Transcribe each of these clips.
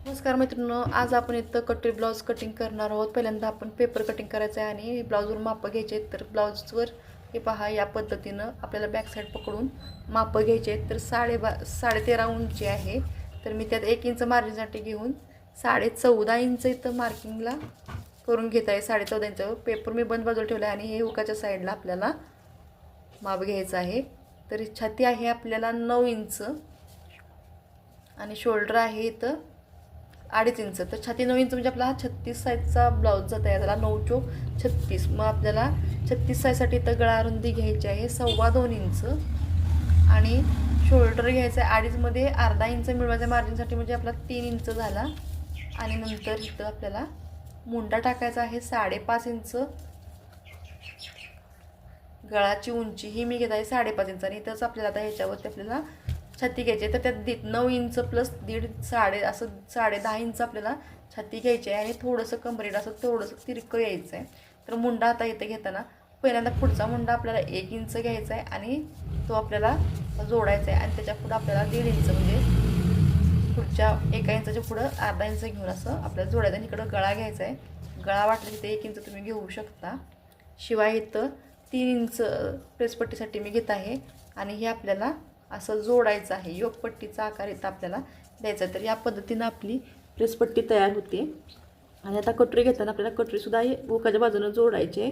नमस्कार मित्रांनो, आज आपण इथं कटोरी ब्लाऊज कटिंग करणार आहोत। पहिल्यांदा आपण पेपर कटिंग करायचं आहे आणि ब्लाऊजवर माप घ्यायचे आहेत। तर ब्लाऊजवर हे पहा, या पद्धतीनं आपल्याला बॅक साईड पकडून माप घ्यायचे आहेत। तर 13.5 उंची आहे, तर मी त्यात 1 इंच मार्जिनसाठी घेऊन 14.5 इंच इथं मार्किंगला करून घेत आहे। 14.5 इंच पेपर मी बंद बाजूला ठेवला आहे आणि हे हुकाच्या साईडला आपल्याला माप घ्यायचं आहे। तर छाती आहे आपल्याला 9 इंच आणि शोल्डर आहे इथं 2.5 इंच। तर छाती 9 इंच म्हणजे आपला 36 साईजचा ब्लाऊज जात आहे। त्याला 9 चोक 36, मग आपल्याला 36 साईजसाठी इथं गळा रुंदी घ्यायची आहे 2.25 इंच आणि शोल्डर घ्यायचं आहे 2.5 मध्ये अर्धा इंच मिळवायचा मार्जिनसाठी, म्हणजे आपला 3 इंच झाला। आणि नंतर इथं आपल्याला मुंडा टाकायचा आहे 5.5 इंच। गळाची उंची ही मी घेत आहे 5.5 इंच आणि इथंच आपल्याला आता ह्याच्यावरती आपल्याला छाती घ्यायची आहे। तर त्यात 9 इंच प्लस दीड असं 10.5 इंच आपल्याला छाती घ्यायची आहे आणि थोडंसं कमरेट असं थोडंसं तिरकं यायचं आहे। तर मुंडा आता इथे घेताना पहिल्यांदा पुढचा मुंडा आपल्याला 1 इंच घ्यायचा आहे आणि तो आपल्याला जोडायचा आहे आणि त्याच्या पुढं आपल्याला 1.5 इंच म्हणजे पुढच्या 1 इंचाच्या पुढं अर्धा इंच घेऊन असं आपल्याला जोडायचं आणि इकडं गळा घ्यायचा आहे। गळा वाटलं तिथे 1 इंच तुम्ही घेऊ शकता। शिवाय इथं 3 इंच प्रेसपट्टीसाठी मी घेत आहे आणि हे आपल्याला असं जोडायचं आहे। योगपट्टीचा आकार इथं आपल्याला द्यायचा आहे। तर या पद्धतीनं आपली प्रेसपट्टी तयार होते। आणि आता कटोरी घेताना आपल्याला कटोरीसुद्धा हुकाच्या बाजूनं जोडायची आहे,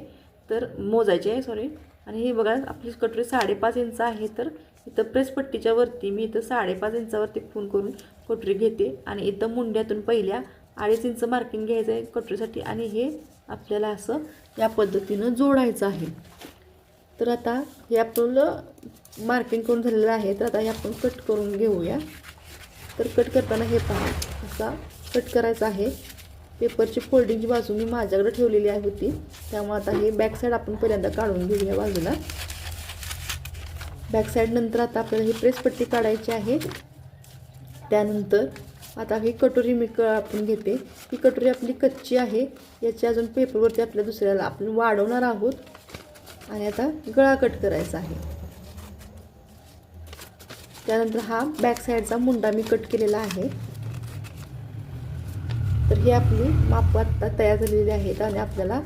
तर मोजायची आहे सॉरी। आणि हे बघा, आपली कटोरी 5.5 इंच आहे, तर इथं प्रेसपट्टीच्या वरती मी इथं 5.5 इंचावरती खूण करून कटोरी घेते आणि इथं मुंड्यातून पहिल्या 2.5 इंच मार्किंग घ्यायचं आहे कटोरीसाठी आणि हे आपल्याला असं या पद्धतीनं जोडायचं आहे। तर आता हे आपलं मार्किंग करून झालेलं आहे, तर आता हे आपण कट करून घेऊया। तर कट करताना हे पहा, असा कट करायचा आहे। पेपरची फोल्डिंगची बाजू मी माझ्याकडे ठेवलेली आहे होती, त्यामुळे आता हे बॅक साईड आपण पहिल्यांदा काढून घेऊया बाजूला। बॅक साईड नंतर आता आपल्याला ही प्रेसपट्टी काढायची आहे। त्यानंतर आता ही कटोरी मी आपण घेते। ही कटोरी आपली कच्ची आहे, याची अजून पेपरवरती आपल्या दुसऱ्याला आपण वाढवणार आहोत आणि आता गळा कट करायचा आहे। त्यानंतर हा बॅक साईडचा मुंडा मी कट केलेला आहे। तर ही आपली माप आता तयार झालेली आहेत आणि आपल्याला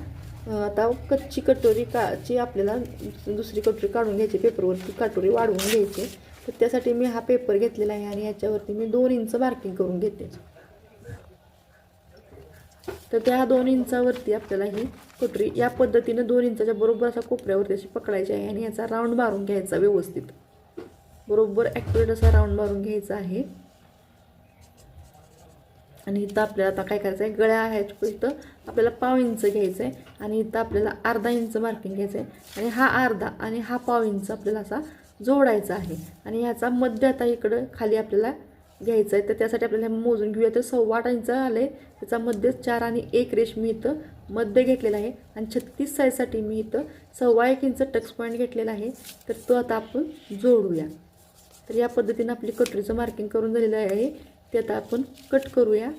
आता कच्ची कटोरी ची आपल्याला दुसरी कटोरी काढून घ्यायची, पेपरवरती कटोरी वाढवून घ्यायची। तर त्यासाठी मी हा पेपर घेतलेला आहे आणि याच्यावरती मी 2 इंच मार्किंग करून घेते। तर त्या 2 इंचावरती आपल्याला ही कटोरी या पद्धतीनं 2 इंचाच्या बरोबर असा कोपऱ्यावरती अशी पकडायची आहे आणि याचा राऊंड मारून घ्यायचा व्यवस्थित, बरोबर ॲक्युरेट असा राऊंड मारून घ्यायचा आहे। आणि इथं आपल्याला आता काय करायचं आहे, गळ्या ह्याच्या इथं आपल्याला 1.5 इंच घ्यायचं आहे आणि इथं आपल्याला अर्धा इंच मार्किंग घ्यायचं आहे आणि हा अर्धा आणि हा 1.5 इंच आपल्याला असा जोडायचा आहे। आणि ह्याचा मध्य आता इकडं खाली आपल्याला घ्यायचं आहे, तर त्यासाठी आपल्याला मोजून घेऊया। तर 2.25 इंच आले, त्याचा मध्य 4 आणि 1 रेष मी इथं मध्य घेतलेला आहे आणि 36 साईजसाठी मी इथं 1.25 इंच टक्स पॉईंट घेतलेला आहे, तर तो आता आपण जोडूया। तर या पद्धतीनं आपली कटोरीचं मार्किंग करून झालेलं आहे, ते आता आपण कट करूया।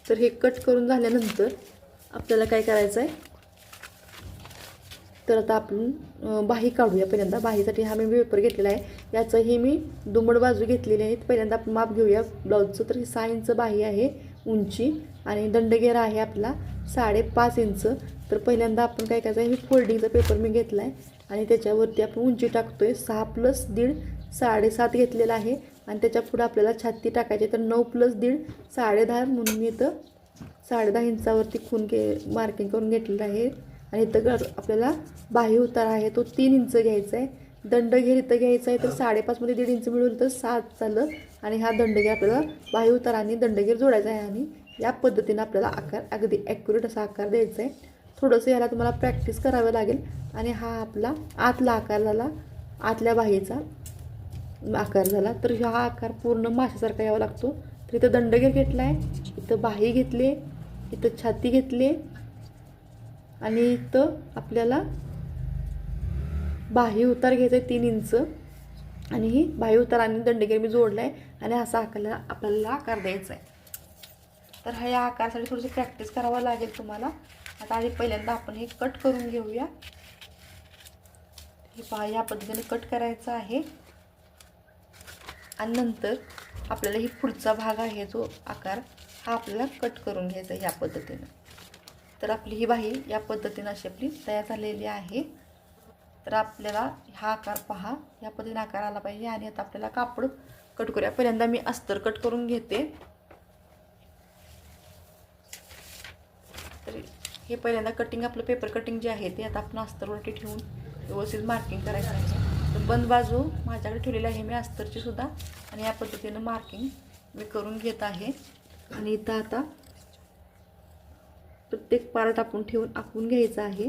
तर हे कट करून झाल्यानंतर आपल्याला काय करायचं आहे, तर आता आपण बाही काढूया। पहिल्यांदा बाहीसाठी हा मी पेपर घेतलेला आहे, याचंही मी दुमड बाजू घेतलेली आहे। पहिल्यांदा आपण माप घेऊया ब्लाऊजचं। तर 6 इंच बाही आहे उंची आणि दंडगेरा आहे आपला 5.5 इंच। तर पहिल्यांदा आपण काय करायचं आहे, ही फोल्डिंगचा पेपर मी घेतला आहे आणि त्याच्यावरती आपण उंची टाकतोय 6 + 1.5 7.5 घेतलेला आहे आणि त्याच्या पुढे आपल्याला छाती टाकायची। तर 9 + 1.5 10.5 म्हणून मी इथं 10.5 इंचावरती खूण मार्किंग करून घेतलेलं आहे। आणि इथं आपल्याला बाही उतार आहे तो 3 इंच घ्यायचा आहे। दंडघेर इथं घ्यायचा आहे, तर 5.5 मध्ये 1.5 इंच मिळवलं तर 7 झालं आणि हा दंडघेर आपल्याला बाही उतार आणि दंडघेर जोडायचा आहे आणि या पद्धतीनं आपल्याला आकार अगदी ॲक्युरेट असा आकार द्यायचा आहे। थोडंसं याला तुम्हाला प्रॅक्टिस करावं लागेल। आणि हा आपला आतला आकार झाला, आतल्या बाहीचा आकार झाला। तर हा आकार पूर्ण माशासारखा यावा लागतो। तर इथं दंडघेर घेतला आहे, इथं बाही घेतली, इथं छाती घेतली आणि इथं आपल्याला बाही उतार घ्यायचा आहे 3 इंच आणि ही बाही उतार आणि दंडघेर मी जोडला आहे आणि असा आपल्याला आकार द्यायचा आहे। तर ह्या आकारासाठी थोडीशी प्रॅक्टिस करावं लागेल तुम्हाला। आता आधी पहिल्यांदा आपण हे कट करून घेऊया। हे पहा, या पद्धतीने कट करायचं आहे। आणि नंतर आपल्याला ही पुढचा भाग आहे जो आकार हा आपल्याला कट करून घ्यायचा ह्या पद्धतीनं. तर आपली ही बाही या पद्धतीनं अशी आपली तयार झालेली आहे. तर आपल्याला हा आकार पहा, या पद्धतीने आकार आला पाहिजे. आणि आता आपल्याला कापड कट करूया. पहिल्यांदा मी अस्तर कट करून घेते. तर हे पहिल्यांदा कटिंग आपलं पेपर कटिंग जे आहे ते आता आपण अस्तरवरती ठेवून व्यवस्थित मार्किंग करायचं आहे. तर बंद बाजू माझ्याकडे ठेवलेली आहे मी अस्तरची सुद्धा, आणि या पद्धतीनं मार्किंग मी करून घेत आहे. आणि इथं आता प्रत्येक पार्ट आपण ठेवून आखून घ्यायचा आहे.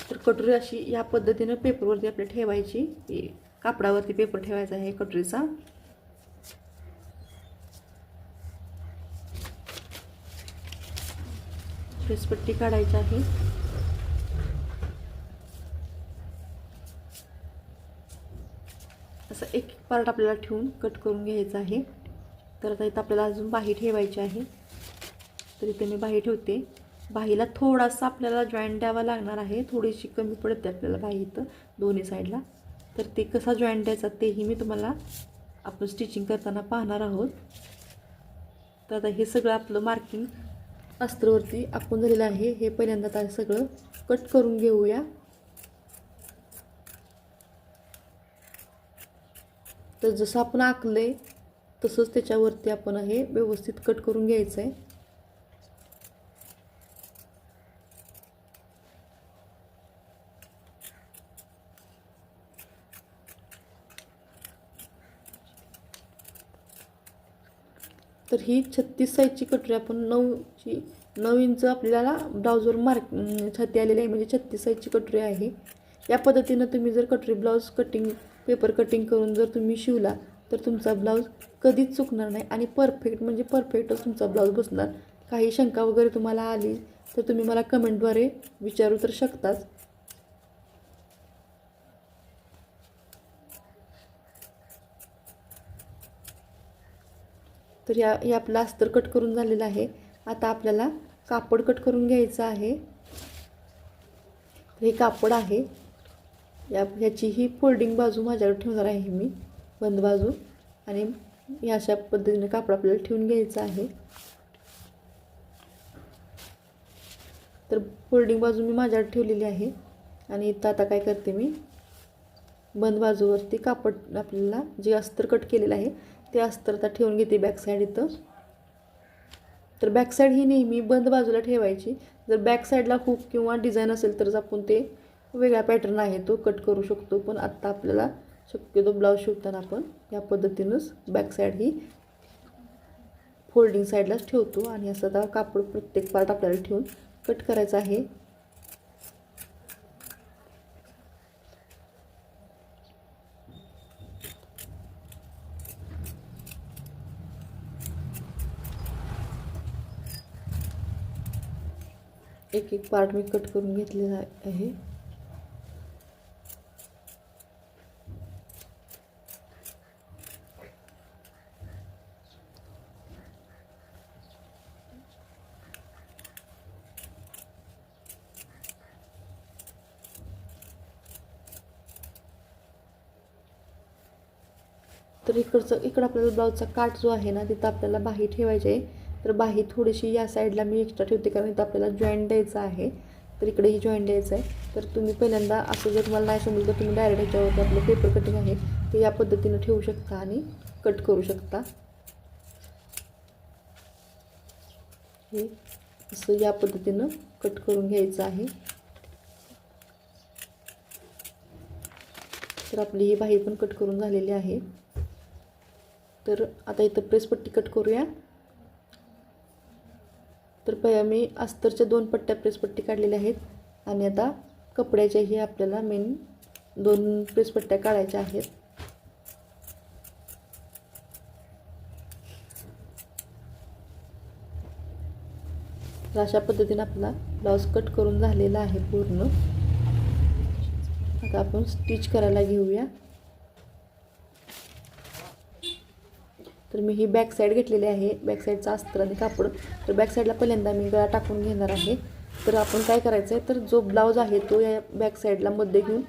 तर कटोरी अशी या पद्धतीनं पेपरवरती आपल्याला ठेवायची. कापडावरती पेपर ठेवायचा आहे कटोरीचा. फेसपट्टी काढायची आहे. असं एक पार्ट आपल्याला ठेवून कट करून घ्यायचा आहे. तर आता इथं आपल्याला अजून बाही ठेवायची आहे. तर इथे मी बाही ठेवते. बाहीला थोडासा आपल्याला जॉईंट द्यावा लागणार आहे. थोडीशी कमी पडते आपल्याला बाही इथं दोन्ही साईडला. तर ते कसा जॉईंट द्यायचा तेही मी तुम्हाला आपण स्टिचिंग करताना पाहणार आहोत. तर आता हे सगळं आपलं मार्किंग अस्तरवरती आखून झालेलं आहे. हे पहिल्यांदा आता सगळं कट करून घेऊया. तर जसं आपण आखले तसंच त्याच्यावरती आपण हे व्यवस्थित कट करून घ्यायचं आहे. तर ही 36 साईजची कटोरी आपण 9 इंच आपल्याला ब्लाऊजवर छाती आलेली आहे, म्हणजे 36 साईजची कटोरी आहे. या पद्धतीनं तुम्ही जर कटोरी ब्लाऊज पेपर कटिंग करून जर तुम्ही शिवला तर तुमचा ब्लाऊज कधीच चुकणार नाही आणि परफेक्टच तुमचा ब्लाऊज बसणार. काही शंका वगैरे तुम्हाला आली तर तुम्ही मला कमेंटद्वारे विचारू तर शकताच. तर हे आपलं अस्तर कट करून झालेलं आहे. आता आपल्याला कापड कट करून घ्यायचं आहे. हे कापड आहे. ह्याची ही फोल्डिंग बाजू माझ्याकडे ठेवणार आहे मी, बंद बाजू. आणि या अशा पद्धतीने कापड आपल्याला ठेवून घ्यायचं आहे. तर फोल्डिंग बाजू मी माझ्याकडे ठेवलेली आहे. आणि इथं आता काय करते मी, बंद बाजूवरती कापड आपल्याला जे अस्तर कट केलेलं आहे ते अस्तर आता ठेवून घेते बॅक साईड इथं. तर बॅक साईड ही नेहमी बंद बाजूला ठेवायची. जर बॅक साईडला हुक किंवा डिझाईन असेल तरच आपण ते वेगळा पॅटर्न आहे तो कट करू शकतो. पण आत्ता आपल्याला शक्यतो ब्लाऊज शिवताना आपण या पद्धतीनंच बॅक साईड ही फोल्डिंग साईडलाच ठेवतो. आणि असं आता कापड प्रत्येक पार्ट आपल्याला ठेवून कट करायचं आहे. एक पार्ट मी कट करून घेतलेला आहे. तर इकडं आपल्याला ब्लाऊजचा काठ जो आहे ना तिथं आपल्याला बाही ठेवायची आहे. तर बाही थोडीशी या साईडला मी एक्स्ट्रा ठेवते कारण इथं आपल्याला जॉईंट द्यायचा आहे. तर इकडेही जॉईंट द्यायचं आहे. तर तुम्ही पहिल्यांदा असं जर तुम्हाला नाही समजलं तर तुम्ही डायरेक्ट ह्याच्यावरती आपलं पेपर कटिंग आहे ते या पद्धतीनं ठेवू शकता आणि कट करू शकता. हे असं या पद्धतीनं कट करून घ्यायचं आहे. तर आपली ही बाही पण कट करून झालेली आहे. तर आता इथं प्रेसपट्टी कट करूया. तर पहिला मी अस्तरच्या 2 पट्ट्या प्रेसपट्टी काढलेल्या आहेत. आणि आता कपड्याच्याही आपल्याला मेन 2 प्रेसपट्ट्या काढायच्या आहेत. तर अशा पद्धतीने आपला ब्लाऊज कट करून झालेला आहे पूर्ण. आता आपण स्टिच करायला घेऊया. तर मी ही बॅक साईड घेतलेली आहे, बॅक साईडचा अस्तर आणि कापड. तर बॅक साईडला पहिल्यांदा मी गळा टाकून घेणार आहे. तर आपण काय करायचं आहे, तर जो ब्लाऊज आहे तो या बॅक साईडला मध्ये घेऊन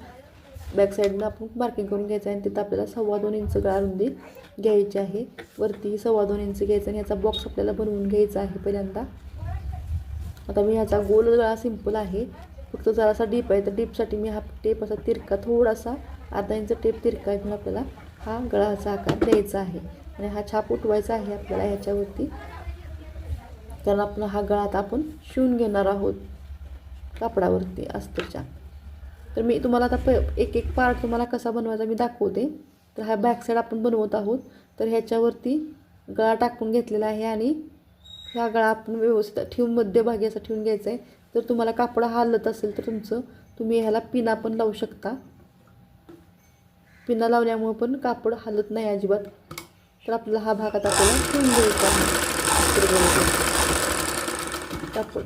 बॅक साईडनं आपण मार्किंग करून घ्यायचं आहे आणि तिथं आपल्याला 2.25 इंच गळा रुंदी घ्यायची आहे. वरती 2.25 इंच घ्यायचं आणि याचा बॉक्स आपल्याला बनवून घ्यायचा आहे पहिल्यांदा. आता मी ह्याचा गोल गळा सिंपल आहे, फक्त जरासा डीप आहे. तर डीपसाठी मी हा टेप असा तिरका, थोडासा अर्धा इंच टेप तिरका घेऊन आपल्याला हा गळाचा आकार द्यायचा आहे आणि हा छाप उठवायचा आहे आपल्याला ह्याच्यावरती. कारण आपण हा गळा आता आपण शिवून घेणार आहोत कापडावरती अस्तरच्या. तर मी तुम्हाला आता एक एक पार्ट तुम्हाला कसा बनवायचा मी दाखवते. तर हा बॅक साईड आपण बनवत आहोत. तर ह्याच्यावरती गळा टाकून घेतलेला आहे आणि ह्या गळा आपण व्यवस्थित ठेवून मध्यभागी असा ठेवून घ्यायचा आहे. तर तुम्हाला कापड हलत असेल तर तुम्ही ह्याला पिना पण लावू शकता. पिना लावल्यामुळे पण कापड हलत नाही अजिबात. तर आपल्याला हा भाग आता आपल्याला ठेवून घ्यायचा आहे कापड.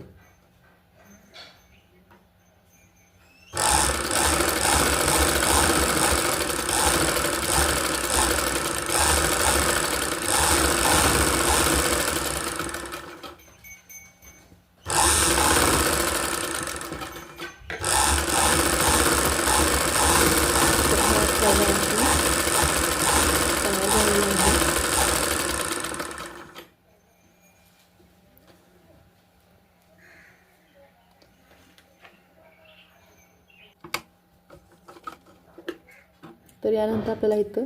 तर यानंतर आपल्याला इथं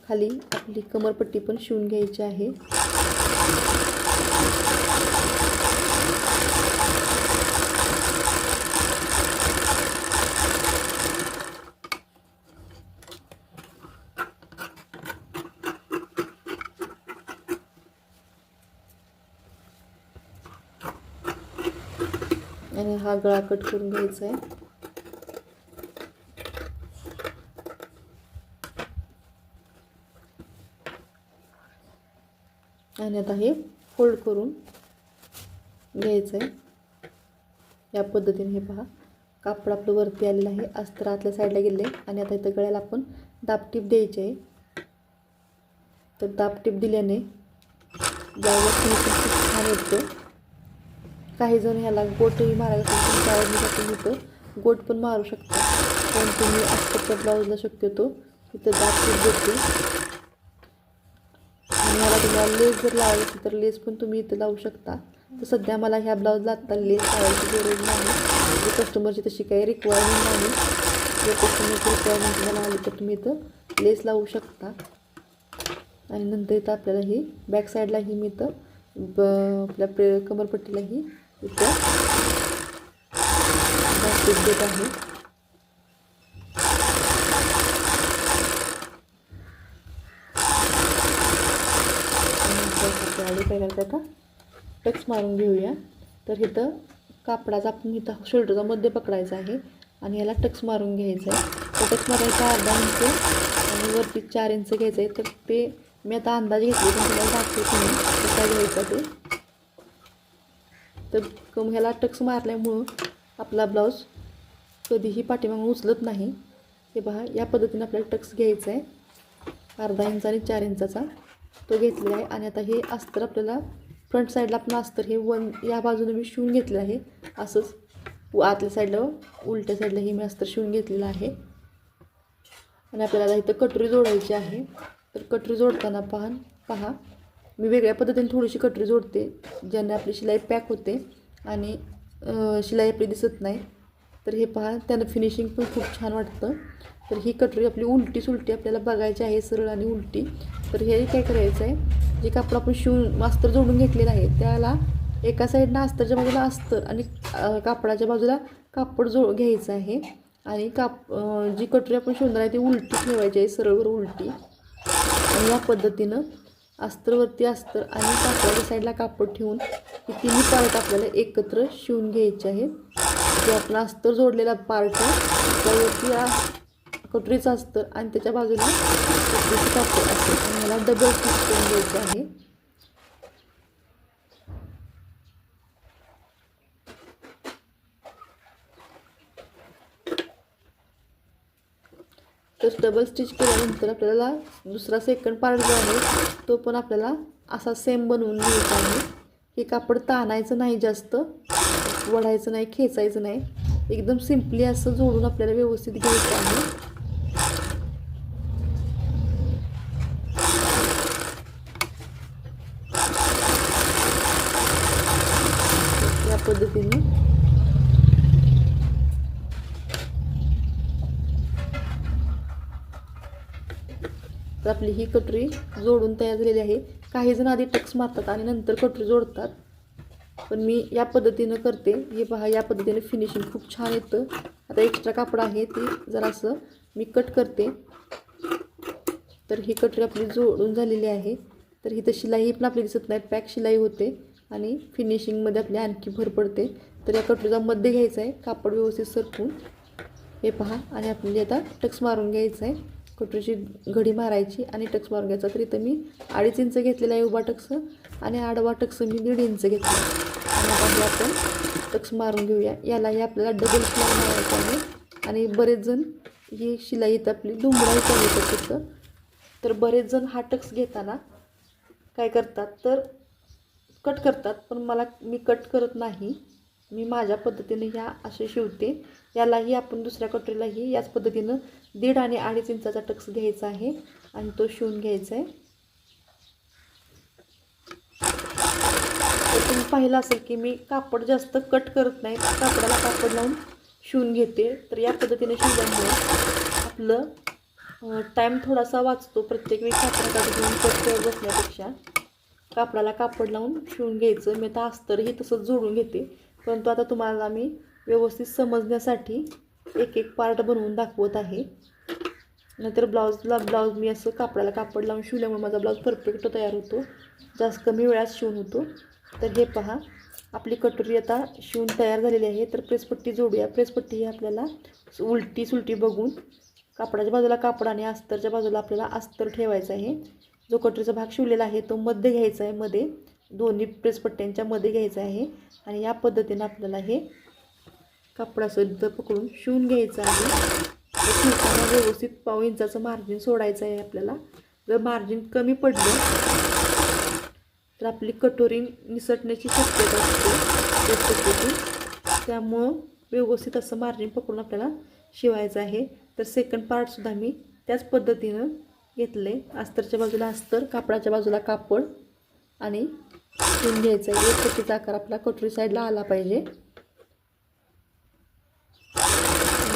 खाली आपली कमरपट्टी पण शिवून घ्यायची आहे. आणि हा गळा कट करून घ्यायचा आहे. आणि आता हे फोल्ड करून घ्यायचं आहे या पद्धतीने. हे पहा, कापड आपलं वरती आलेलं आहे, अस्तर आतल्या साईडला गेले आणि आता इथं गळ्याला आपण दाबटीप द्यायची आहे. तर दाबटीप दिल्याने ब्लाऊजला फिनिशिंग खूप छान येतं. काही जण ह्याला गोटही मारायला तुम्ही इथं गोट पण मारू शकता, पण तुम्ही अस्तरच्या ब्लाऊजला शक्यतो इथं दाबटीप देते. आणि ह्याला तुम्हाला लेस जर लावायची असेल तर लेस पण तुम्ही इथं लावू शकता. तर सध्या मला ह्या ब्लाऊजला आत्ता लेस लावायची गरज नाही, कस्टमरची तशी काही रिक्वायरमेंट नाही. जर कस्टमरची रिक्वायरमेंट तुम्हाला आली तर तुम्ही इथं लेस लावू शकता. आणि नंतर इथं आपल्याला ही बॅक साईडलाही मी इथं आपल्या कमरपट्टीलाही इथं दाबटीप देत आहे. पहिल्यांदा आता टक्स मारून घेऊया. तर इथं कापडाचा आपण इथं शोल्डरचा मध्ये पकडायचा आहे आणि याला टक्स मारून घ्यायचं आहे. तर टक्स मारायचा अर्धा इंच आणि वरती 4 इंच घ्यायचं आहे. तर ते मी आता अंदाज घेतले, पण तुम्हाला दाखवते मी कसा घ्यायचा ते. तर ह्याला टक्स मारल्यामुळं आपला ब्लाऊज कधीही पाठीमागून उचलत नाही. हे पहा, या पद्धतीने आपल्याला टक्स घ्यायचा आहे. अर्धा इंच आणि 4 इंचाचा तो घेतलेला आहे. आणि आता हे अस्तर आपल्याला फ्रंट साईडला आपण अस्तर हे या बाजूने मी शिवून घेतलेलं आहे. असंच आतल्या साईडला उलट्या साईडला मी अस्तर शिवून घेतलेलं आहे. आणि आपल्याला इथं कटोरी जोडायची आहे. तर कटोरी जोडताना पहा मी वेगळ्या पद्धतीने थोडीशी कटोरी जोडते, ज्याने आपली शिलाई पॅक होते आणि शिलाई आपली दिसत नाही. तर हे पहा, त्यानं फिनिशिंग पण खूप छान वाटतं. तर ही कटोरी आपली उलटी सुलटी आपल्याला बघायची आहे, सरळ आणि उलटी. तर हे काय करायचं आहे, जे कापड आपण शिवून अस्तर जोडून घेतलेलं आहे त्याला एका साईडनं अस्तरच्या बाजूला अस्तर आणि कापडाच्या बाजूला कापड घ्यायचं आहे. आणि जी कटोरी आपण शिवणार आहे ती उलटी ठेवायची आहे, सरळवर उलटी. आणि या पद्धतीनं अस्तरवरती अस्तर आणि कापडाच्या साईडला कापड ठेवून ही तिन्ही पार्ट आपल्याला एकत्र शिवून घ्यायचे आहेत. जो आपला अस्तर जोडलेला पार्ट आहे त्यावरती कटोरीचं अस्तर आणि त्याच्या बाजूला कटोरीचं कापड असते आणि मला डबल स्टिच करून घ्यायचं आहे. तर डबल स्टिच केल्यानंतर आपल्याला दुसरा सेकंड पार्ट जो आहे तो पण आपल्याला असा सेम बनवून घ्यायचा आहे. हे कापड ताणायचं नाही, जास्त वढायचं नाही, खेचायचं नाही, एकदम सिम्पली असं जोडून आपल्याला व्यवस्थित घ्यायचं आहे. या पद्धतीने तर आपली ही कटोरी जोडून तयार झालेली आहे. काही जण आधी टक्स मारतात आणि नंतर कटोरी जोडतात, पण मी या पद्धतीनं करते. हे पहा, या पद्धतीने फिनिशिंग खूप छान येतं. आता एक्स्ट्रा कापड आहे ती जरासं मी कट करते. तर ही कटोरी आपली जोडून झालेली आहे. तर ही तर शिलाई पण आपली दिसत नाही, पॅक शिलाई होते आणि फिनिशिंगमध्ये आपली आणखी भर पडते. तर या कटोरीचा मध्ये घ्यायचा आहे, कापड व्यवस्थित सरकून हे पहा, आणि आपल्याला आता टक्स मारून घ्यायचं आहे. कटोरीची घडी मारायची आणि टक्स मारून घ्यायचा. तर इथं मी 2.5 इंच घेतलेला आहे उभा टक्स आणि आडवा टक्स मी 1.5 इंच घेतला. आणि आता आपण टक्स मारून घेऊया. यालाही आपल्याला डबल शिलाई मारायचं आहे. आणि बरेच जण ही शिलाई इथं आपली दुमडायची आहे तिथं. तर बरेच जण हा टक्स घेताना काय करतात तर कट करतात, पण मी कट करत नाही. मी माझ्या पद्धतीने ह्या असे शिवते. यालाही आपण दुसऱ्या कटोरीलाही याच पद्धतीनं 1.5 आणि 2.5 इंचाचा टक्स घ्यायचा आहे आणि तो शिवून घ्यायचा आहे. तर तुम्ही पाहिलं असेल की मी कापड जास्त कट करत नाही, कापडाला कापड लावून शिवून घेते. तर या पद्धतीने शिवल्यामुळे आपलं टाईम थोडासा वाचतो. प्रत्येक वेळी कापडाकडे घेऊन कट करत बसण्यापेक्षा कापडाला कापड लावून शिवून घ्यायचं. मी आता अस्तरही तसंच जोडून घेते, परंतु आता तुम्हाला मी व्यवस्थित समजण्यासाठी एक एक पार्ट बनवून दाखवत आहे. नंतर ब्लाऊज मी असं कापडाला कापड लावून शिवल्यामुळे माझा ब्लाऊज परफेक्ट तयार होतो, जास्त कमी वेळात शिवून होतो. तर हे पहा, आपली कटोरी आता शिवून तयार झालेली आहे. तर प्रेसपट्टी जोडूया. प्रेसपट्टी ही आपल्याला उलटी सुलटी बघून कापडाच्या बाजूला कापड आणि अस्तरच्या बाजूला आपल्याला अस्तर ठेवायचं आहे. जो कटोरीचा भाग शिवलेला आहे तो मध्ये घ्यायचा आहे, मध्ये दोन्ही प्रेसपट्ट्यांच्या मध्ये घ्यायचा आहे. आणि या पद्धतीनं आपल्याला हे कापडासोबत पकडून शिवून घ्यायचं आहे. शिवताना व्यवस्थित 1.5 इंचाचं मार्जिन सोडायचं आहे आपल्याला. जर मार्जिन कमी पडलं तर आपली कटोरी निसटण्याची शक्यता असते. त्यामुळं व्यवस्थित असं मार्जिन पकडून आपल्याला शिवायचं आहे. तर सेकंड पार्टसुद्धा मी त्याच पद्धतीनं घेतले. अस्तरच्या बाजूला अस्तर, कापडाच्या बाजूला कापड आणि शिवून घ्यायचं आहे. एक पट्टीचा आकार आपला कटोरी साईडला आला पाहिजे.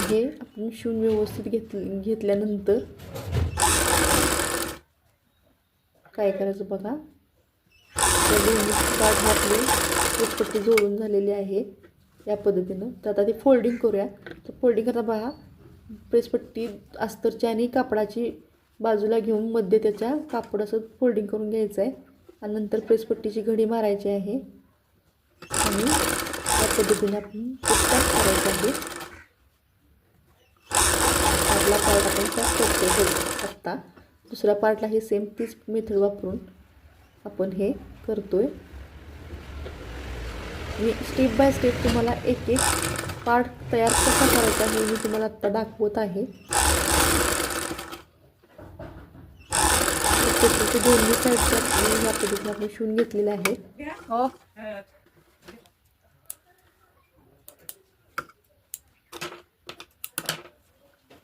हे आपण शिवून व्यवस्थित घेतल्यानंतर काय करायचं बघा, पार्ट आपली एक पट्टी जोडून झालेली आहे या पद्धतीनं. तर आता ते फोल्डिंग करूया. तर फोल्डिंग करता बघा, प्रेसपट्टी अस्तरची आणि कापडाची बाजूला घेऊन मध्ये त्याच्या कापड असं फोल्डिंग करून घ्यायचं आहे आणि नंतर प्रेसपट्टीची घडी मारायची आहे आणि या पद्धतीने आपण करायचं आहे. आपला पार्ट आपण करतो. आत्ता दुसऱ्या पार्टला हे सेम तीच मेथड वापरून आपण हे करतोय. मी स्टेप बाय स्टेप तुम्हाला एक एक पार्ट तयार कसा करायचा हे मी तुम्हाला आत्ता दाखवत आहे. दोन्ही साईडच्या या पद्धतीने आपण शिवून घेतलेलं आहे.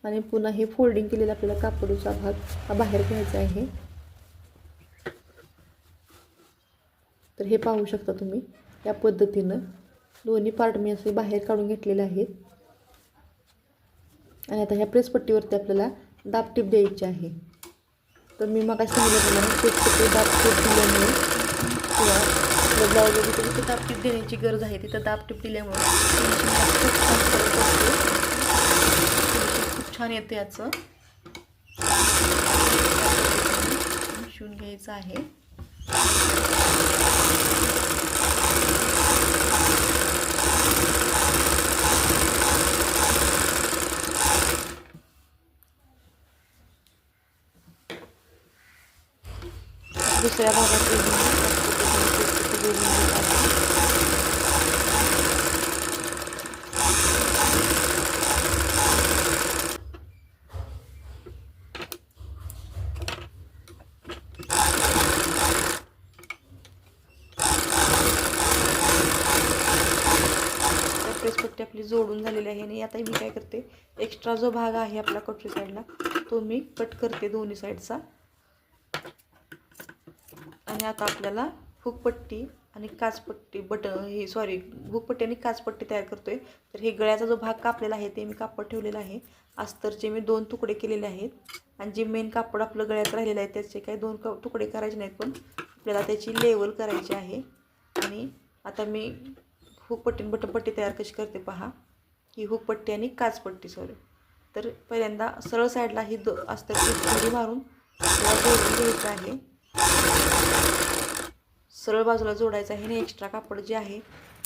आणि पुन्हा हे फोल्डिंग केलेला आपल्याला कापडचा भाग हा बाहेर घ्यायचा आहे. तर हे पाहू शकता तुम्ही, या पद्धतीनं दोन्ही पार्ट मी असे बाहेर काढून घेतलेले आहेत. आणि आता ह्या प्रेसपट्टीवरती आपल्याला दाबटीप द्यायची आहे. तर मी मग सांगितल्याप्रमाणे प्रेसपट्टी दाबटीप दिल्यामुळे किंवा आपल्या ब्लाऊजला जिथे दाबटीप देण्याची गरज आहे तिथं दाबटीप दिल्यामुळे खूप छान येते. याचं शिवून घ्यायचं आहे. दुसऱ्या भागात पट्टी आपली जोडून झालेली आहे. आणि आता मी काय करते, एक्स्ट्रा जो भाग आहे आपला कटोरी साईडला तो मी कट करते दोन्ही साईडचा. आणि आता आपल्याला हुकपट्टी आणि काचपट्टी हुकपट्टी आणि काचपट्टी तयार करतोय. तर हे गळ्याचा जो भाग कापलेला आहे ते मी कापड ठेवलेला आहे. अस्तरचे मी 2 तुकडे केलेले आहेत. आणि जे मेन कापड आपलं गळ्यात राहिलेलं आहे त्याचे काही 2 तुकडे करायचे नाहीत, पण आपल्याला त्याची लेवल करायची आहे. आणि आता मी हुकपट्टी आणि बटनपट्टी तयार कशी करते पहा. ही हुकपट्टी आणि काचपट्टी तर पहिल्यांदा सरळ साईडला ही अस्तरची घडी मारून जोडून घ्यायचं आहे. सरळ बाजूला जोडायचं आहे आणि एक्स्ट्रा कापड जे आहे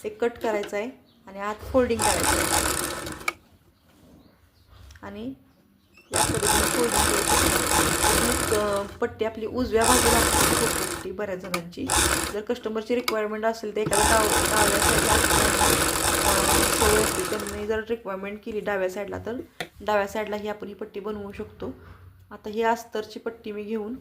ते कट करायचं आहे आणि आत फोल्डिंग करायचं आहे. आणि या पद्धतीने फोल्डिंग करायची. पट्टी आपली उजव्या बाजूला पट्टी बऱ्याच जणांची, जर कस्टमरची रिक्वायरमेंट असेल तर एखाद्या डाव्या साईडला सवय असते, त्यांनी जर रिक्वायरमेंट केली डाव्या साईडला तर डाव्या साईडला ही आपण ही पट्टी बनवू शकतो. आता ही अस्तरची पट्टी मी घेऊन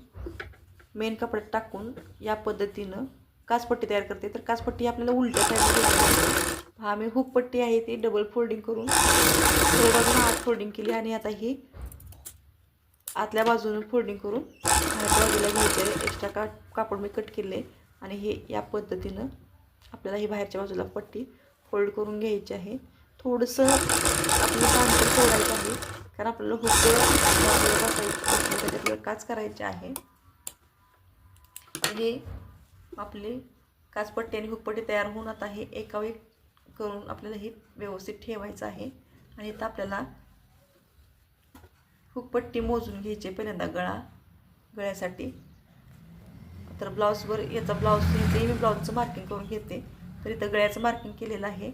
मेन कपड्यात टाकून या पद्धतीनं काचपट्टी तयार करते. तर काचपट्टी आपल्याला उलट्या साईडला हा मी हुकपट्टी आहे ती डबल फोल्डिंग करून बाजूला आत फोल्डिंग केली. आणि आता ही आतल्या बाजूने फोल्डिंग करून बाजूला घ्यायचे. एक्स्ट्रा कापड मी कट केले आणि हे या पद्धतीनं आपल्याला ही बाहेरच्या बाजूला पट्टी फोल्ड करून घ्यायची आहे. थोडंसं आपलं अंतर सोडायचं आहे, कारण आपल्याला त्याच्यातलं काच करायचे आहे. हे आपले काचपट्टी आणि हुकपट्टी तयार होऊन आता हे एकावेक करून आपल्याला हे व्यवस्थित ठेवायचं आहे. आणि इथं आपल्याला हुकपट्टी मोजून घ्यायची पहिल्यांदा गळ्यासाठी. तर ब्लाऊजवर याचा ब्लाऊज मी ब्लाऊजचं मार्किंग करून घेते. तर इथं गळ्याचं मार्किंग केलेलं आहे.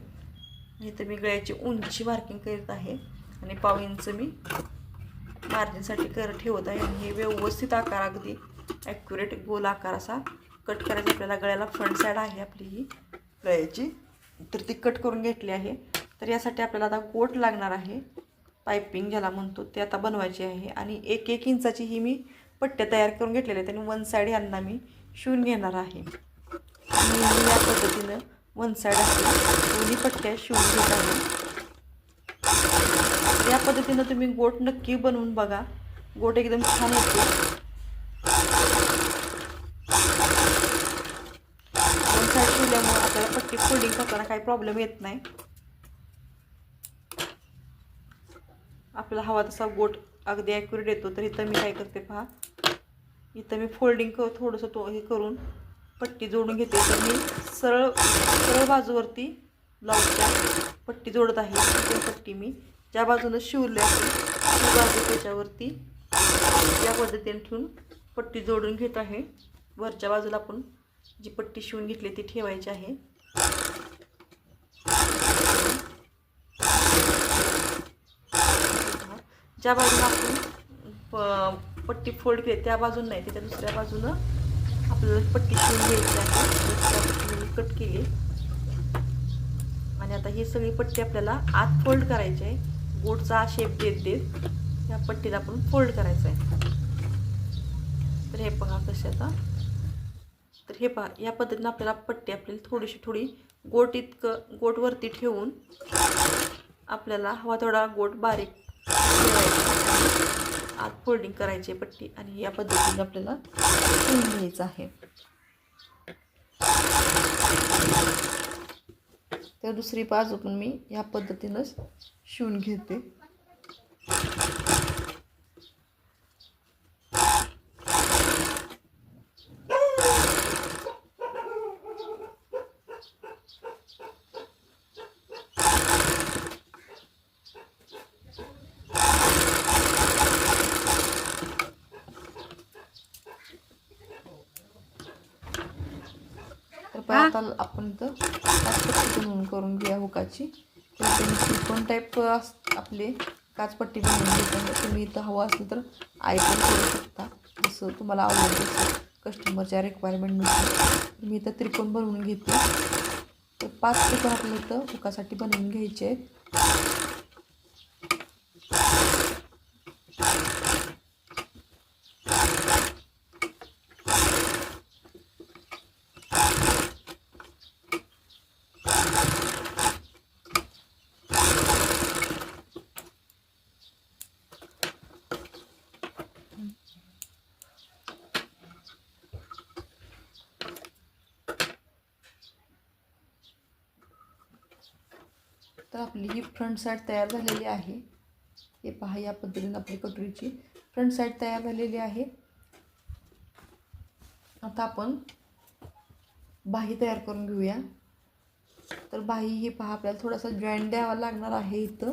इथं मी गळ्याची उंची मार्किंग करत आहे आणि 1.5 इंच मी मार्जिनसाठी ठेवत आहे. आणि हे व्यवस्थित आकार अगदी ॲक्युरेट गोल आकार असा कट करायचा आपल्याला. गळ्याला फ्रंट साईड आहे आपली ही गळ्याची, तर ती कट करून घेतली आहे. तर यासाठी आपल्याला आता गोट लागणार आहे, पायपिंग ज्याला म्हणतो ते आता बनवायची आहे. आणि 1-1 इंचाची ही मी पट्ट्या तयार करून घेतलेल्या आहेत. आणि वन साईड यांना मी शिवून घेणार आहे. आणि या पद्धतीनं वन साईड असे दोन्ही पट्ट्या शिवून घेत आहे. या पद्धतीनं तुम्ही गोट नक्की बनवून बघा, गोट एकदम छान येतो. वन साईड शिवल्यामुळे आपल्याला पट्टी फोल्डिंग करताना काही प्रॉब्लेम येत नाही. आपल्याला हवा तसा गोट अगदी ॲक्युरेट येतो. तर इथं मी काय करते पहा, इथं मी फोल्डिंग थोडंसं हे करून पट्टी जोडून घेते. तर मी सरळ बाजूवरती ब्लाऊजच्या पट्टी जोडत आहे. ती पट्टी मी ज्या बाजूनं शिवली आहे ती बाजू त्याच्यावरती या पद्धतीने ठेवून पट्टी जोडून घेत आहे. वरच्या बाजूला आपण जी पट्टी शिवून घेतली ती ठेवायची आहे. ज्या बाजूला आपण पट्टी फोल्ड केली त्या बाजून नाही, त्याच्या दुसऱ्या बाजूनं आपल्याला पट्टी शिवून घ्यायची आहे. कट केली आणि आता ही सगळी पट्टी आपल्याला आत फोल्ड करायची आहे. गोटचा शेप देत या पट्टीला आपण फोल्ड करायचं आहे. तर हे पहा कसे आता, तर हे पहा या पद्धतीनं आपल्याला पट्टी आपल्याला थोडी गोटवरती ठेवून आपल्याला हवा थोडा गोट बारीक आत फोल्डिंग करायची पट्टी. आणि या पद्धतीने आपल्याला शिवून घ्यायचं आहे. तर दुसरी बाजू पण मी या पद्धतीनंच शिवून घेते. तर आता आपण इथं काचपट्टी बनवून करून घेऊया हुकाची. त्रिकोण टाईप आपले काचपट्टी बनवून घेताना तुम्ही इथं हवं असलं तर आयकॉन करू शकता, जसं तुम्हाला आवडेल तसं कस्टमरच्या रिक्वायरमेंटनुसार. मी इथं त्रिकोण बनवून घेते. तर 5 त्रिकोण आपल्याला इथं हुकासाठी बनवून घ्यायचे आहेत. तर आपली ही फ्रंट साईड तयार झालेली आहे. हे पहा, या पद्धतीने आपली कटोरीची फ्रंट साईड तयार झालेली आहे. आता आपण बाही तयार करून घेऊया. तर बाही ही पहा, आपल्याला थोडासा जॉईंट द्यावा लागणार आहे इथं.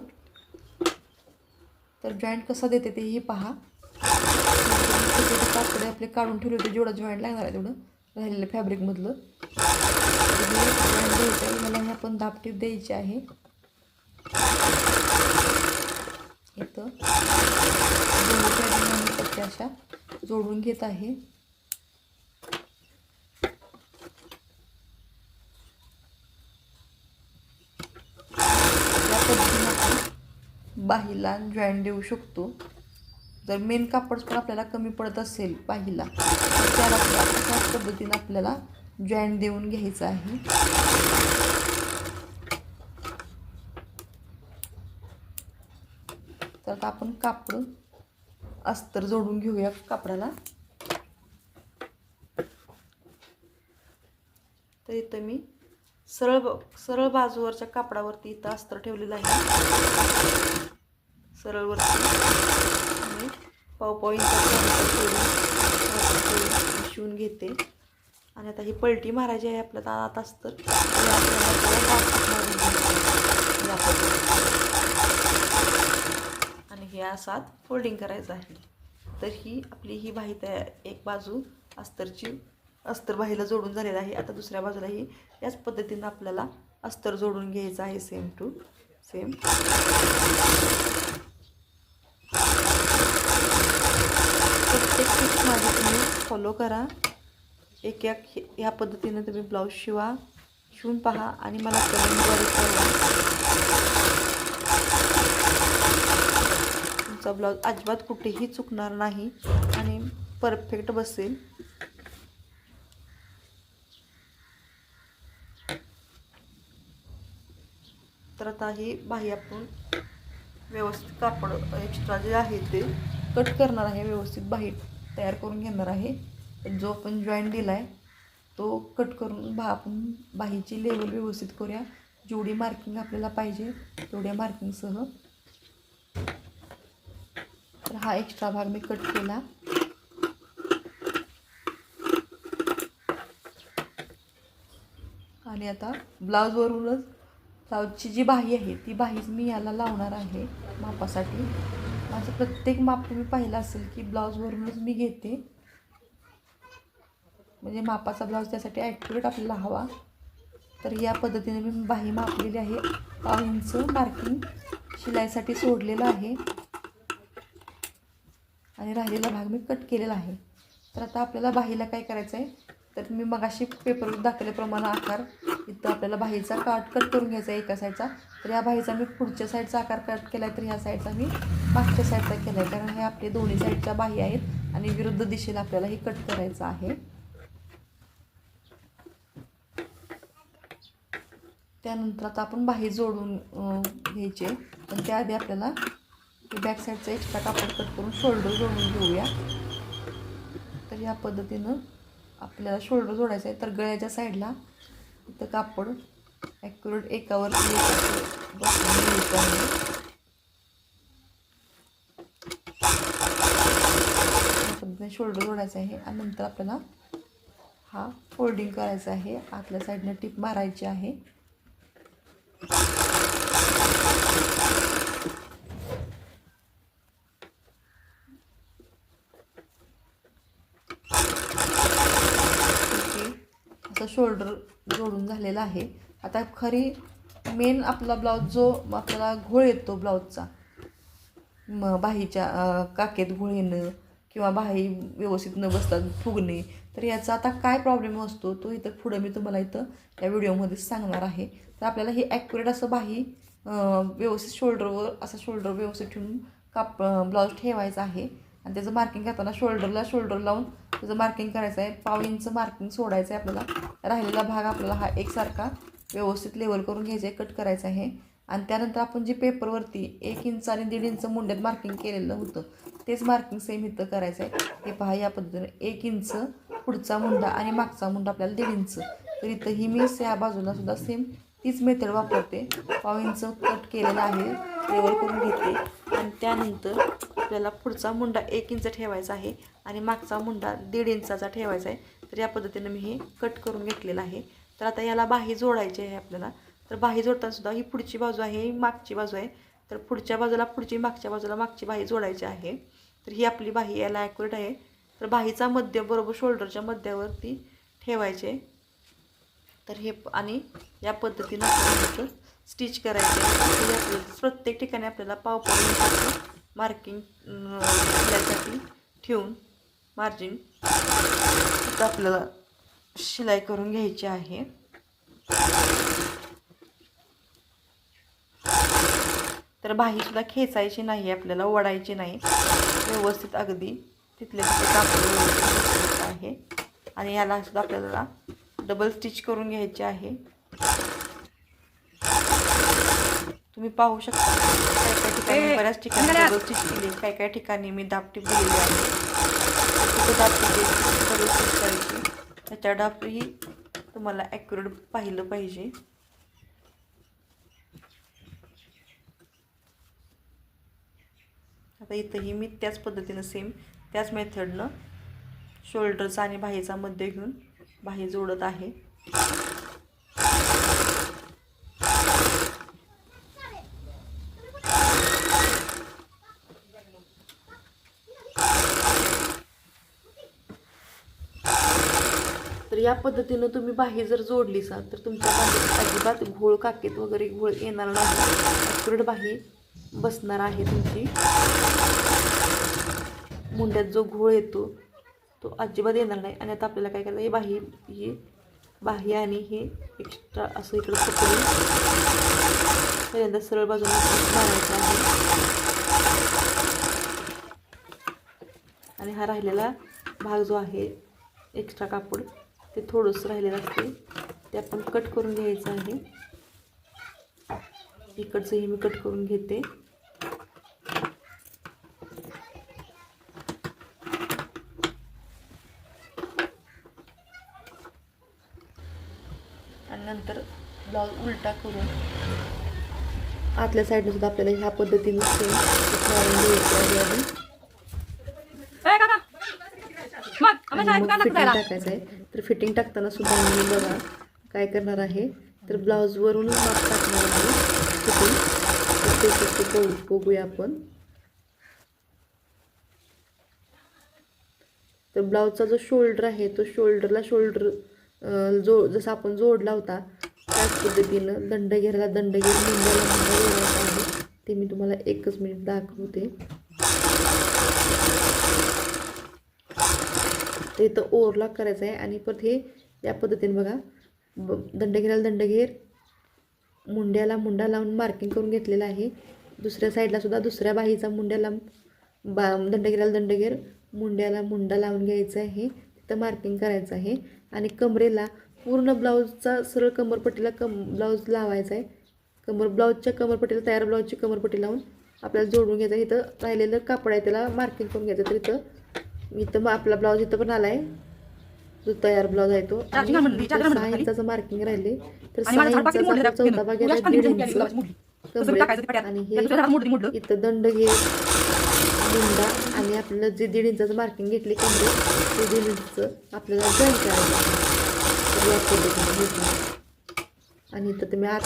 तर जॉईंट कसा देते तेही पहा. कापडे आपले काढून ठेवले होते, जेवढं जॉईंट लागणार आहे तेवढं राहिलेलं फॅब्रिकमधलं जॉईंट द्यायचं आहे. मला हे आपण दाबटीप द्यायची आहे. इथं दोन्ही अशा जोडून घेत आहे. या पद्धतीने आपण बाहीला जॉईंट देऊ शकतो. जर मेन कापड पण आपल्याला कमी पडत असेल बाहीला, तर त्याला अशाच पद्धतीने आपल्याला जॉईंट देऊन घ्यायचं आहे. तर आता आपण कापड अस्तर जोडून घेऊया कापडाला. तर इथं मी सरळ बाजूवरच्या कापडावरती इथं अस्तर ठेवलेलं आहे. सरळवरती मी पाव इंच शिवून घेते. आणि आता ही पलटी मारायची आहे आपल्याला आता अस्तर. आणि हे असाच फोल्डिंग करायचं आहे. तर ही आपली ही बाही तयार, एक बाजू अस्तर बाहीला जोडून झालेलं आहे. आता दुसऱ्या बाजूलाही याच पद्धतीनं आपल्याला अस्तर जोडून घ्यायचं आहे, सेम टू सेम. प्रत्येक टिप्स माझी तुम्ही फॉलो करा. एक ह्या पद्धतीने तुम्ही ब्लाऊज शिवून पहा आणि मला कमेंटद्वारे कळवा. तुमचा ब्लाऊज अजिबात कुठेही चुकणार नाही आणि परफेक्ट बसेल. तर आता ही बाही आपण व्यवस्थित कापड एक्स्ट्रा जे आहे ते कट करणार आहे. व्यवस्थित बाही तयार करून घेणार आहे. जो आपण जॉईंट दिला आहे तो कट करून आपण बाहीची लेवल व्यवस्थित करूया. जेवढी मार्किंग आपल्याला पाहिजे तेवढ्या मार्किंगसह. तर हा एक्स्ट्रा भाग मी कट केला. आणि आता ब्लाऊजची जी बाही आहे ती बाहीच मी याला लावणार आहे मापासाठी. माझं प्रत्येक माप तुम्ही पाहिलं असेल की ब्लाऊजवरूनच मी घेते. म्हणजे मापाचा ब्लाऊज त्यासाठी ॲक्युरेट आपल्याला हवा. तर या पद्धतीने मी बाही मापलेली आहे. पाव इंच मार्किंग शिलाईसाठी सोडलेलं आहे आणि राहिलेला भाग मी कट केलेला आहे. तर आता आपल्याला बाहीला काय करायचं आहे, तर मी मगाशी पेपरवर दाखवल्याप्रमाणे आकार इथं आपल्याला बाहीचा कट करून घ्यायचा आहे एका साईडचा. तर या बाहीचा मी पुढच्या साईडचा आकार कट केला आहे, तर ह्या साईडचा मी मागच्या साईडचा केला आहे. कारण हे आपले दोन्ही साईडच्या बाही आहेत आणि विरुद्ध दिशेला आपल्याला हे कट करायचं आहे. त्यानंतर आता आपण बाही जोडून घ्यायचे, पण त्याआधी आपल्याला बॅक साईडचा एक्स्ट्रा कापड कट करून शोल्डर जोडून घेऊया. तर या पद्धतीनं आपल्याला शोल्डर जोडायचं आहे. तर गळ्याच्या साईडला इथं कापड ॲक्युरेट एकावर घ्यायचं आहे. या पद्धतीने शोल्डर जोडायचं आहे आणि नंतर आपल्याला हा फोल्डिंग करायचा आहे. आतल्या साईडनं टिप मारायची आहे. असं शोल्डर जोडून झालेला आहे. आता खरी मेन आपला ब्लाऊज जो आपल्याला घोळ येतो ब्लाऊजचा, बाहीच्या काकेत घोळ येणं किंवा बाही व्यवस्थित न बसता फुगणे, तर याचा आता काय प्रॉब्लेम असतो तो इथं पुढं मी तुम्हाला इथं या व्हिडिओमध्ये सांगणार आहे. तर आपल्याला ही ॲक्युरेट असं बाही व्यवस्थित शोल्डर व्यवस्थित ठेवून ब्लाऊज ठेवायचा आहे. आणि त्याचं मार्किंग करताना शोल्डर लावून त्याचं मार्किंग करायचं आहे. पाव इंच मार्किंग सोडायचं आहे आपल्याला. राहिलेला भाग आपल्याला हा एकसारखा व्यवस्थित लेवल करून घ्यायचा आहे, कट करायचं आहे. आणि त्यानंतर आपण जे पेपरवरती 1 इंच आणि 1.5 इंच मुंड्यात मार्किंग केलेलं होतं तेच मार्किंग सेम इथं करायचं आहे. हे पहा, या पद्धतीने 1 इंच पुढचा मुंडा आणि मागचा मुंडा आपल्याला 1.5 इंच. तर इथंही मी या बाजूला सुद्धा सेम तीच मेथड वापरते. पाव इंच कट केलेला आहे, लेवल करून घेते आणि त्यानंतर आपल्याला पुढचा मुंडा 1 इंच ठेवायचा आहे आणि मागचा मुंडा 1.5 इंचाचा ठेवायचा आहे. तर या पद्धतीनं मी हे कट करून घेतलेलं आहे. तर आता याला बाही जोडायची आहे आपल्याला. तर बाही जोडताना सुद्धा ही पुढची बाजू आहे, ही मागची बाजू आहे. तर पुढच्या बाजूला पुढची, मागच्या बाजूला मागची बाही जोडायची आहे. तर ही आपली बाही याला ॲक्युरेट आहे. तर बाहीचा मध्य बरोबर शोल्डरच्या मध्यावरती ठेवायचे. तर हे आणि या पद्धतीनं आपल्याला स्टिच करायचे. प्रत्येक ठिकाणी आपल्याला पाव मार्किंग शिलाईसाठी ठेवून मार्जिन आपल्याला शिलाई करून घ्यायची आहे. तर बाहीसुद्धा खेचायची नाही, आपल्याला ओढायची नाही, व्यवस्थित अगदी तिथले तिथे कापड आहे. आणि याला सुद्धा आपल्याला डबल स्टिच करून घ्यायचे आहे. तुम्ही पाहू शकता काही काही ठिकाणी बऱ्याच ठिकाणी डबल स्टिच केली, काही काही ठिकाणी मी दाबटीप दिलेली आहे. तिथे दाबटीप डबल स्टिच करायची. त्याच्या दाबही तुम्हाला ॲक्युरेट पाहिलं पाहिजे. आता इथंही मी त्याच पद्धतीनं सेम त्याच मेथडनं शोल्डरचा आणि बाहीचा मध्ये घेऊन बाही जोडत आहे. तर या पद्धतीनं तुम्ही बाही जर जोडली तर तुमच्या बाहीत अजिबात घोळ काकेत वगैरे घोळ येणार नाही. ॲक्युरेट बाही बसणार आहे तुमची. मुंड्यात जो घोळ येतो तो अजिबात येणार नाही. आणि आता आपल्याला काय करायचं, ही बाही आणि हे एक्स्ट्रा असं इकडं पकडून पहिल्यांदा सरळ बाजूने मारायचं आहे. आणि हा राहिलेला भाग जो आहे एक्स्ट्रा कापड ते थोडंसं राहिलेलं असते, ते आपण कट करून घ्यायचं आहे. इकडचंही मी कट करून घेते. आणि नंतर ब्लाऊज उलटा करून आतल्या साईडने सुद्धा आपल्याला ह्या पद्धतीने फिटिंग टाकायचं आहे. तर फिटिंग टाकताना सुद्धा मी बघा काय करणार आहे, तर ब्लाऊजवरून माप टाकणार आहे फिटिंग. बघूया आपण. तर ब्लाऊजचा जो शोल्डर आहे तो शोल्डर जसा आपण जोडला होता त्याच पद्धतीनं दंडघेराला दंडघेर, मुंड्याला मुंडा जोडायचा आहे. ते मी तुम्हाला 1 मिनिट दाखवते. ते इथं ओव्हरलॉक करायचं आहे आणि परत हे या पद्धतीने बघा दंडघेराला दंडघेर, मुंड्याला मुंडा लावून मार्किंग करून घेतलेलं आहे. दुसऱ्या साईडला सुद्धा दुसऱ्या बाहीचा मुंड्याला दंडघेराला दंडघेर, मुंड्याला मुंडा लावून घ्यायचं आहे. तिथं मार्किंग करायचं आहे. आणि कमरेला पूर्ण ब्लाऊजचा सरळ कमरपट्टीला ब्लाऊज लावायचा आहे. ब्लाऊजच्या कमरपट्टीला तयार ब्लाऊजची कमरपट्टी लावून आपल्याला जोडून घ्यायचं. इथं राहिलेलं कापड आहे त्याला मार्किंग करून घ्यायचं. तर इथं आपला ब्लाऊज इथं पण आला आहे, जो तयार ब्लाऊज आहे तो. 6 इंचाचं मार्किंग राहिले तर 6 इंचाचा चौथा भाग घ्यायचा, 1.5 इंच कमरेत. आणि हे इथं दंडघेर, मुंडा आणि आपल्याला जे 1.5 इंचाचं मार्किंग घेतले कमरेत ते 1.5 इंच आपल्याला जॉईन करायचं. तर या पद्धतीने आणि इथं तुम्ही आत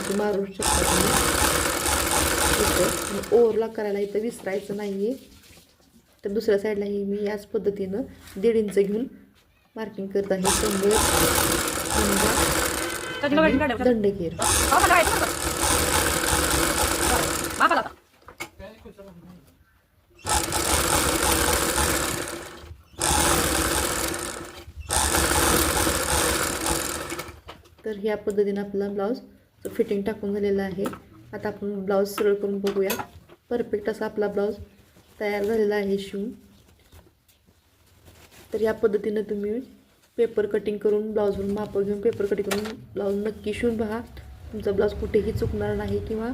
तुम्हाला मारू शकता तुम्ही. इथं ओव्हरलॉक करायला इथं विसरायचं नाही आहे. तर दुसऱ्या साईडलाही मी याच पद्धतीनं 1.5 इंच घेऊन मार्किंग करत आहे. मुंडा, दंडघेर. तर ह्या पद्धतीनं आपला ब्लाऊज फिटिंग टाकून झालेला आहे. आता आपण ब्लाऊज सरळ करून बघूया. परफेक्ट असा आपला ब्लाऊज तयार झालेला आहे शिवून. तर या पद्धतीनं तुम्ही पेपर कटिंग करून ब्लाऊजवरून माप घेऊन पेपर कटिंग करून ब्लाऊज नक्की शिवून पहा. तुमचा ब्लाऊज कुठेही चुकणार नाही किंवा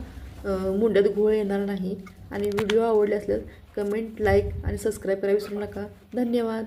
मुंड्यात घोळ येणार नाही. आणि व्हिडिओ आवडले असल्यास कमेंट, लाईक आणि सबस्क्राईब करायला विसरू नका. धन्यवाद.